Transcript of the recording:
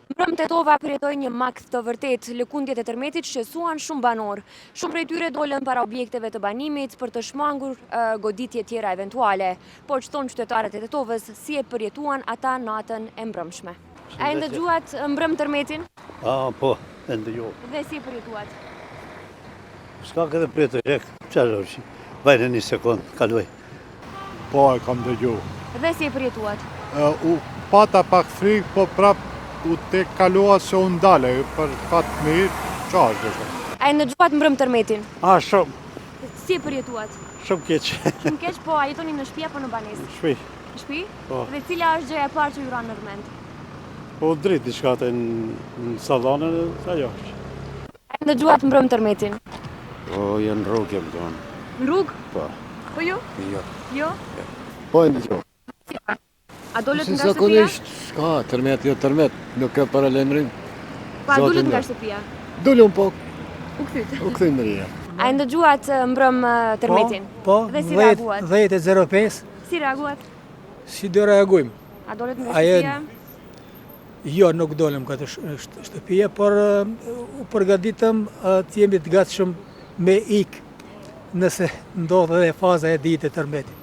Mbrëm Tetova përjetoi një makt të vërtet. Lëkundjet e tërmetit shqetësuan shumë banor. Shumë prej tyre dolën para objekteve të banimit për të shmangur goditje tjera eventuale. Por që thonë qytetarët e Tetovës, si e përjetuan ata natën e mbrëmshme. A e ndëgjuat mbrëm tërmetin? Po, e ndëgjuat. Dhe si e përjetuat? S'ka këtë përjetoj, qërë është, vajnë një sekundë, kaluaj. Po, e kam dëgju. Dhe si e përjetuat? U pata pak frikë, po prap u te kalua se u ndale, për fatë mirë, qarë dhe shumë. A e ndëgjuat mbrëm tërmetin? Shumë, Si e përjetuat? shumë keqë. Shumë keq, po a jetoni në shtëpi apo në banesë? Shpi, Në shtëpi? Po. Dhe cila është gjëja e parë që ju ran në mend? po dritë një shkate në salonën, ajo është. A e ndëgjuat mbrëm tërmetin? Po, janë rrugë jem tonë. Në rrugë? Po. Po ju? Jo. Jo? Po e ndëgjo. A dolët Si nga shtëpia? zakonisht, s'ka, tërmet, jo tërmet, nuk e para lëndrim. Pa Zotin dolët nga do. shtëpia? Dullum po, U kthit. u këthim në rria. A e ndëgjuat mbrëm tërmetin? Po, Dhe si reaguat? 10:05, Si reaguat? si do reagujmë? A dolët nga Ajo- shtëpia? Jo, nuk dolem këtë shtëpia, por u përgatitëm të jemi të gatshëm me ikë nëse ndodhe dhe faza e ditë e tërmetit.